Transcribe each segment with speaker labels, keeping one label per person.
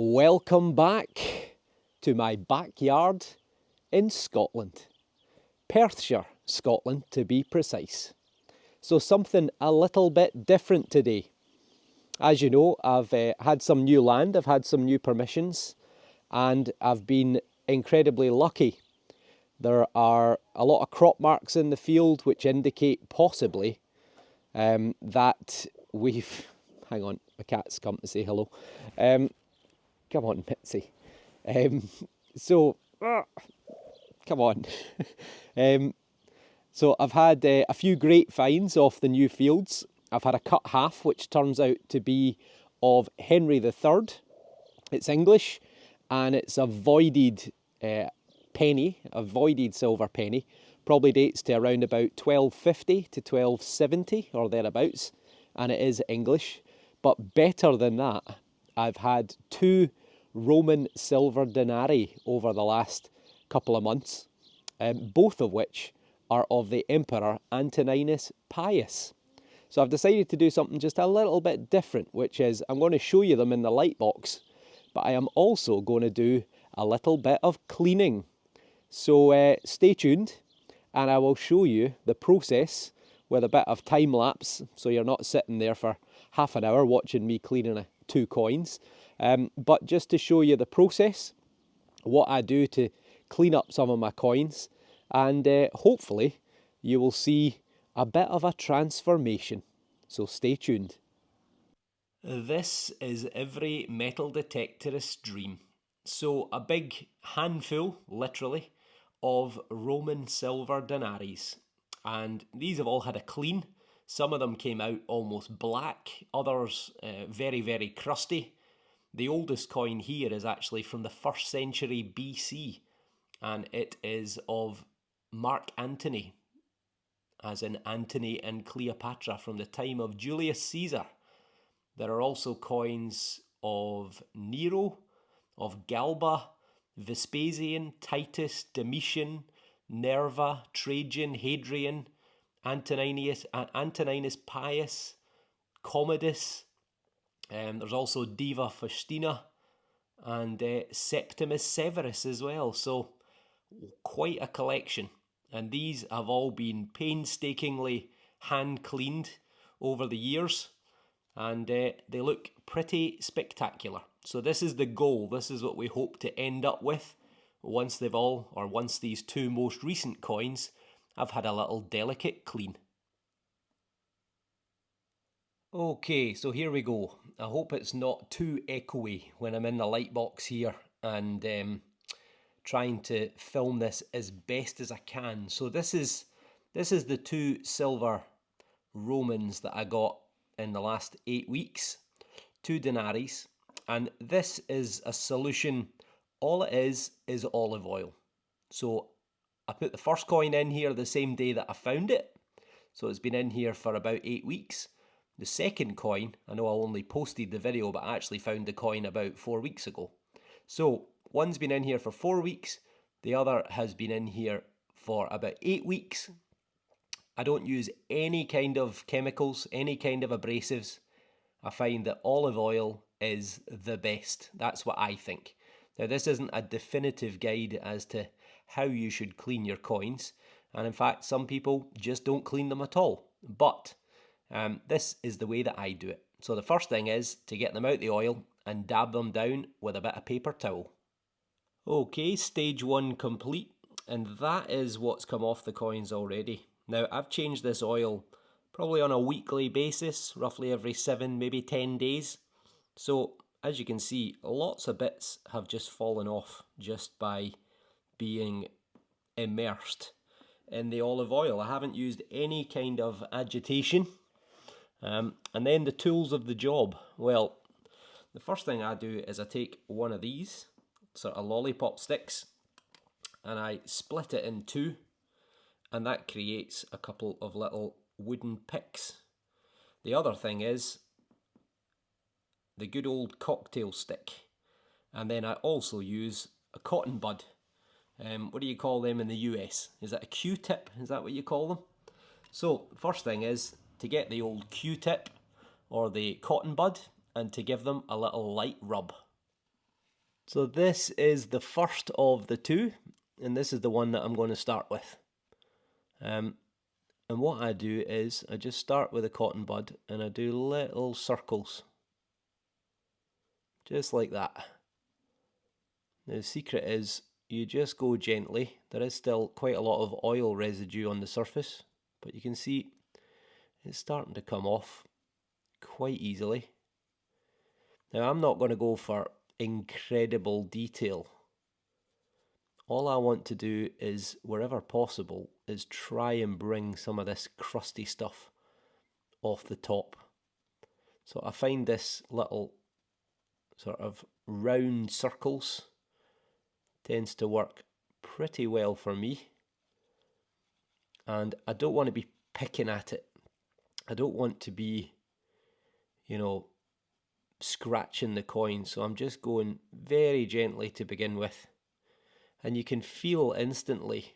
Speaker 1: Welcome back to my backyard in Scotland. Perthshire, Scotland to be precise. So something a little bit different today. As you know, I've had some new land, I've had some new permissions, and I've been incredibly lucky. There are a lot of crop marks in the field which indicate possibly that we've... Hang on, my cat's come to say hello. Come on, Mitzi. Come on. So I've had a few great finds off the new fields. I've had a cut half, which turns out to be of Henry III. It's English, and it's a voided penny, a voided silver penny. Probably dates to around about 1250 to 1270 or thereabouts, and it is English. But better than that, I've had two Roman silver denarii over the last couple of months, both of which are of the Emperor Antoninus Pius. So I've decided to do something just a little bit different, which is I'm going to show you them in the light box, but I am also going to do a little bit of cleaning. So stay tuned and I will show you the process with a bit of time lapse, so you're not sitting there for half an hour watching me cleaning two coins. But just to show you the process, what I do to clean up some of my coins, and hopefully you will see a bit of a transformation. So stay tuned. This is every metal detectorist's dream. So a big handful, literally, of Roman silver denaries. And these have all had a clean. Some of them came out almost black, others very, very crusty. The oldest coin here is actually from the 1st century BC, and it is of Mark Antony, as in Antony and Cleopatra, from the time of Julius Caesar. There are also coins of Nero, of Galba, Vespasian, Titus, Domitian, Nerva, Trajan, Hadrian, Antoninus Pius, Commodus. There's also Diva Faustina and Septimus Severus as well. So quite a collection. And these have all been painstakingly hand cleaned over the years. And they look pretty spectacular. So this is the goal. This is what we hope to end up with once these two most recent coins have had a little delicate clean. Okay, so here we go. I hope it's not too echoey when I'm in the light box here and trying to film this as best as I can. So this is the two silver Romans that I got in the last 8 weeks, 2 denaries, and this is a solution. All it is olive oil. So I put the first coin in here the same day that I found it, so it's been in here for about 8 weeks. The second coin, I know I only posted the video, but I actually found the coin about 4 weeks ago. So one's been in here for 4 weeks, the other has been in here for about 8 weeks. I don't use any kind of chemicals, any kind of abrasives. I find that olive oil is the best. That's what I think. Now, this isn't a definitive guide as to how you should clean your coins. And in fact, some people just don't clean them at all. But this is the way that I do it. So the first thing is to get them out the oil and dab them down with a bit of paper towel. Okay, stage 1 complete. And that is what's come off the coins already. Now, I've changed this oil probably on a weekly basis, roughly every 7, maybe 10 days. So, as you can see, lots of bits have just fallen off just by being immersed in the olive oil. I haven't used any kind of agitation. And then the tools of the job. Well, the first thing I do is I take one of these, sort of lollipop sticks, and I split it in two. And that creates a couple of little wooden picks. The other thing is the good old cocktail stick. And then I also use a cotton bud. What do you call them in the US? Is that a Q-tip? Is that what you call them? So, first thing is to get the old Q-tip or the cotton bud and to give them a little light rub. So this is the first of the two, and this is the one that I'm going to start with. And what I do is I just start with a cotton bud and I do little circles, just like that. Now the secret is you just go gently. There is still quite a lot of oil residue on the surface, but you can see it's starting to come off quite easily. Now I'm not going to go for incredible detail. All I want to do is, wherever possible, is try and bring some of this crusty stuff off the top. So I find this little sort of round circles tends to work pretty well for me. And I don't want to be picking at it. I don't want to be, scratching the coin. So I'm just going very gently to begin with. And you can feel instantly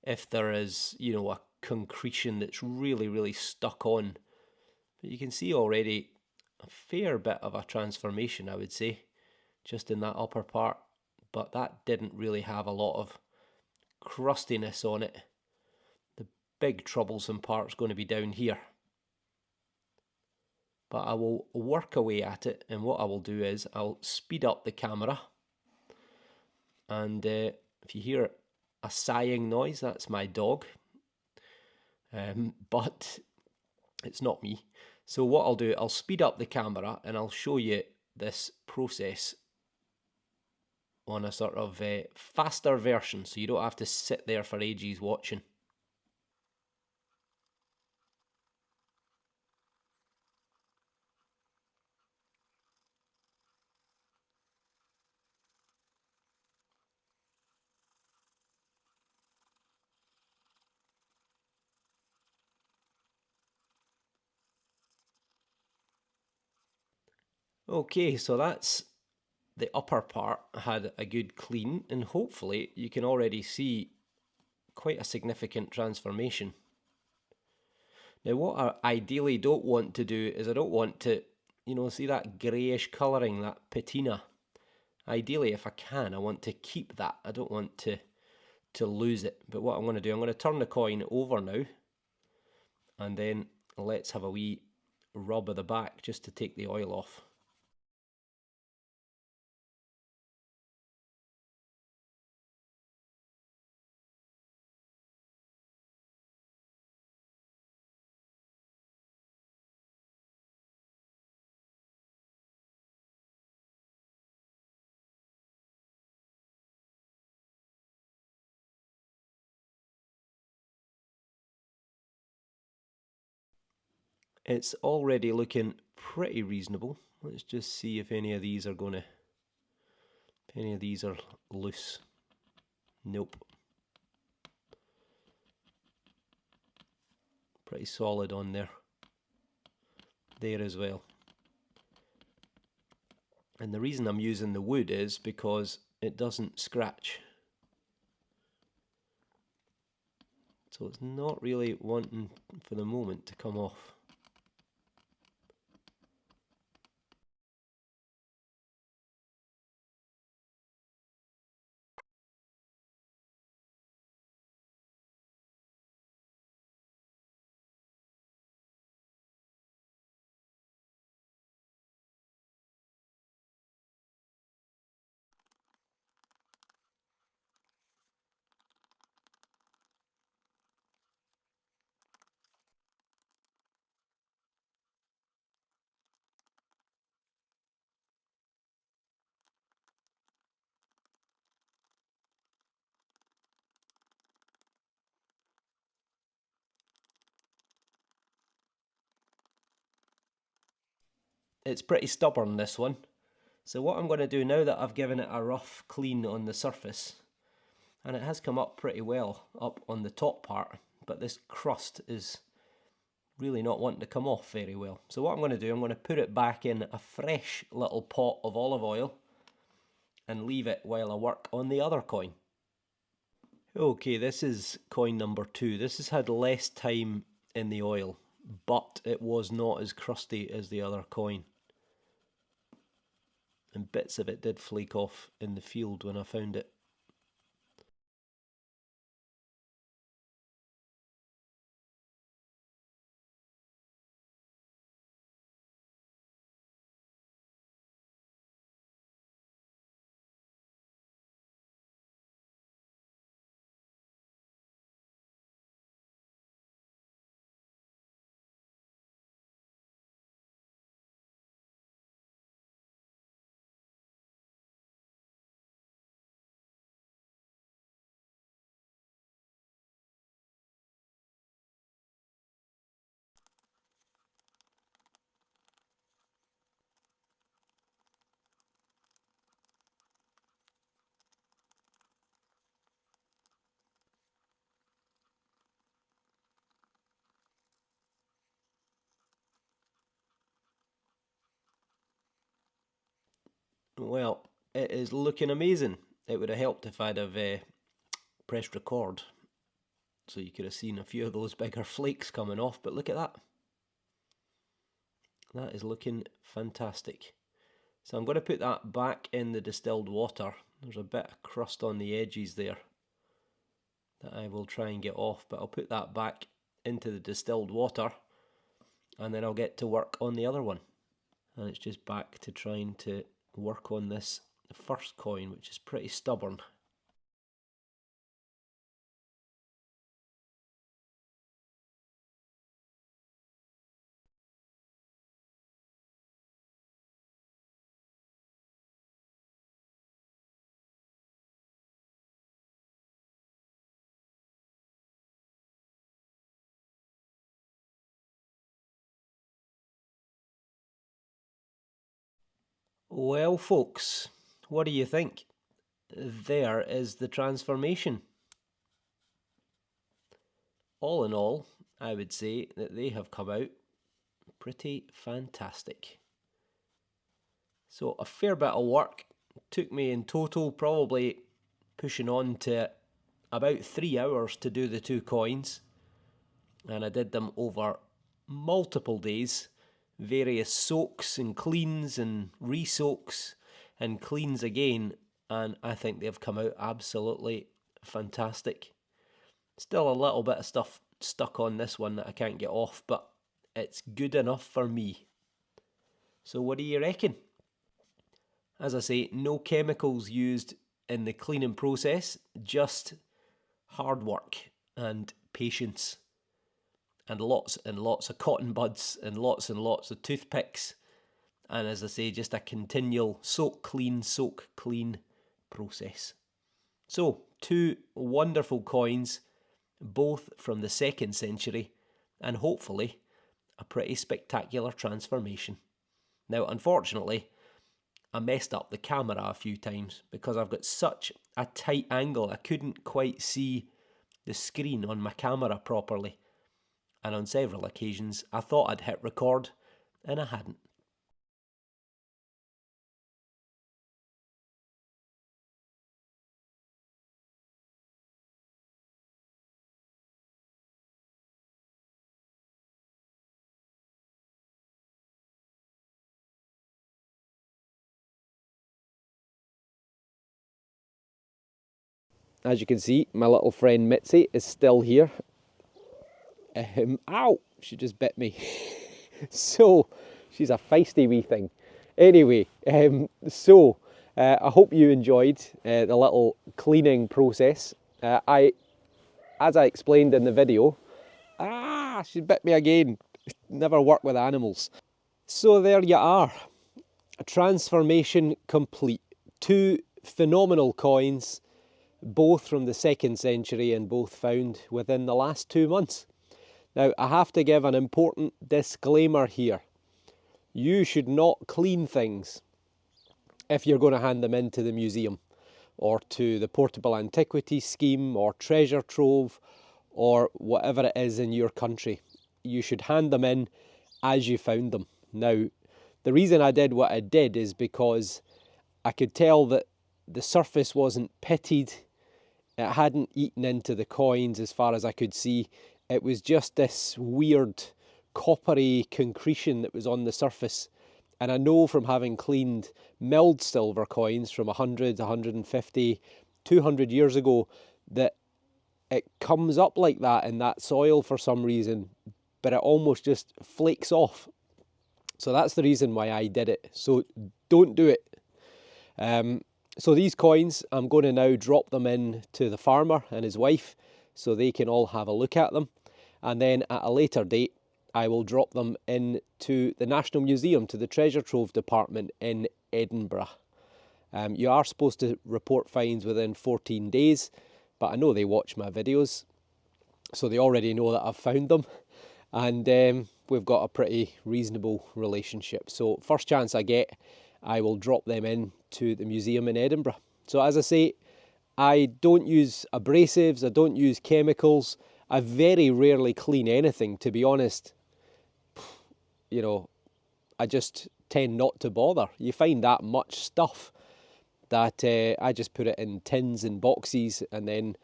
Speaker 1: if there is, a concretion that's really, really stuck on. But you can see already a fair bit of a transformation, I would say, just in that upper part. But that didn't really have a lot of crustiness on it. The big troublesome part's going to be down here. But I will work away at it, and what I will do is I'll speed up the camera. And if you hear a sighing noise, that's my dog. But it's not me. So what I'll do, I'll speed up the camera and I'll show you this process on a sort of faster version, so you don't have to sit there for ages watching. Okay, so that's the upper part had a good clean, and hopefully you can already see quite a significant transformation. Now what I ideally don't want to do is I don't want to, see that greyish colouring, that patina. Ideally, if I can, I want to keep that. I don't want to lose it. But what I'm going to do, I'm going to turn the coin over now, and then let's have a wee rub of the back just to take the oil off. It's already looking pretty reasonable. Let's just see if any of these are loose. Nope. Pretty solid on there. There as well. And the reason I'm using the wood is because it doesn't scratch. So it's not really wanting for the moment to come off. It's pretty stubborn, this one. So what I'm going to do now that I've given it a rough clean on the surface, and it has come up pretty well up on the top part, but this crust is really not wanting to come off very well. So what I'm going to do, I'm going to put it back in a fresh little pot of olive oil and leave it while I work on the other coin. Okay, this is coin number 2. This has had less time in the oil, but it was not as crusty as the other coin. and bits of it did flake off in the field when I found it. Well, it is looking amazing. It would have helped if I'd have pressed record, so you could have seen a few of those bigger flakes coming off, but look at that. That is looking fantastic. So I'm going to put that back in the distilled water. There's a bit of crust on the edges there that I will try and get off, but I'll put that back into the distilled water and then I'll get to work on the other one. And it's just back to trying to work on this first coin, which is pretty stubborn. Well, folks, what do you think? There is the transformation. All in all, I would say that they have come out pretty fantastic. So a fair bit of work. Took me in total probably pushing on to about 3 hours to do the 2 coins. And I did them over multiple days. Various soaks and cleans and re-soaks and cleans again. And I think they've come out absolutely fantastic. Still a little bit of stuff stuck on this one that I can't get off, but it's good enough for me. So what do you reckon? As I say, no chemicals used in the cleaning process, just hard work and patience. And lots of cotton buds and lots of toothpicks. And as I say, just a continual soak clean process. So, 2 wonderful coins, both from the 2nd century, and hopefully a pretty spectacular transformation. Now, unfortunately, I messed up the camera a few times because I've got such a tight angle. I couldn't quite see the screen on my camera properly. And on several occasions, I thought I'd hit record, and I hadn't. As you can see, my little friend Mitzi is still here. Ow! She just bit me. So, she's a feisty wee thing. Anyway, I hope you enjoyed the little cleaning process. As I explained in the video, she bit me again. Never work with animals. So there you are. A transformation complete. 2 phenomenal coins, both from the 2nd century and both found within the last 2 months. Now, I have to give an important disclaimer here. You should not clean things if you're going to hand them into the museum or to the Portable Antiquities Scheme or Treasure Trove or whatever it is in your country. You should hand them in as you found them. Now, the reason I did what I did is because I could tell that the surface wasn't pitted. It hadn't eaten into the coins as far as I could see. It was just this weird coppery concretion that was on the surface. And I know from having cleaned milled silver coins from 100, 150, 200 years ago that it comes up like that in that soil for some reason, but it almost just flakes off. So that's the reason why I did it. So don't do it. So these coins, I'm going to now drop them in to the farmer and his wife so they can all have a look at them. And then at a later date, I will drop them into the National Museum, to the Treasure Trove Department in Edinburgh. You are supposed to report finds within 14 days, but I know they watch my videos, so they already know that I've found them. And we've got a pretty reasonable relationship. So first chance I get, I will drop them in to the museum in Edinburgh. So as I say, I don't use abrasives, I don't use chemicals. I very rarely clean anything, to be honest. You know, I just tend not to bother. You find that much stuff that I just put it in tins and boxes, and then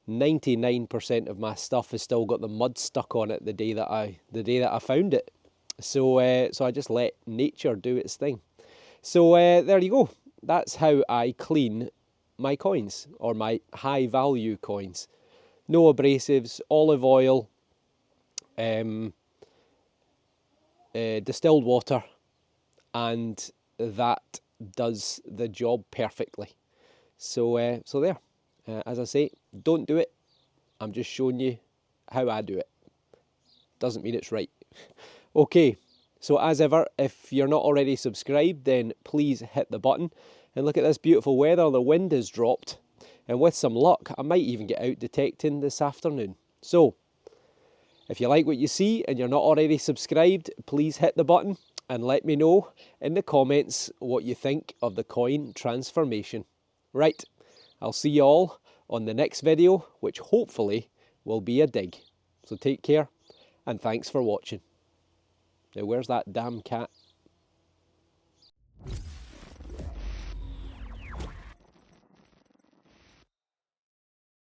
Speaker 1: 99% of my stuff has still got the mud stuck on it the day that I found it. So so I just let nature do its thing. So there you go. That's how I clean my coins, or my high value coins. No abrasives, olive oil, distilled water, and that does the job perfectly. So so there. As I say, don't do it. I'm just showing you how I do it. Doesn't mean it's right. Okay, so as ever, if you're not already subscribed, then please hit the button. And look at this beautiful weather. The wind has dropped, and with some luck, I might even get out detecting this afternoon. So if you like what you see and you're not already subscribed, please hit the button and let me know in the comments what you think of the coin transformation. Right, I'll see you all on the next video, which hopefully will be a dig. So take care, and thanks for watching. Now where's that damn cat?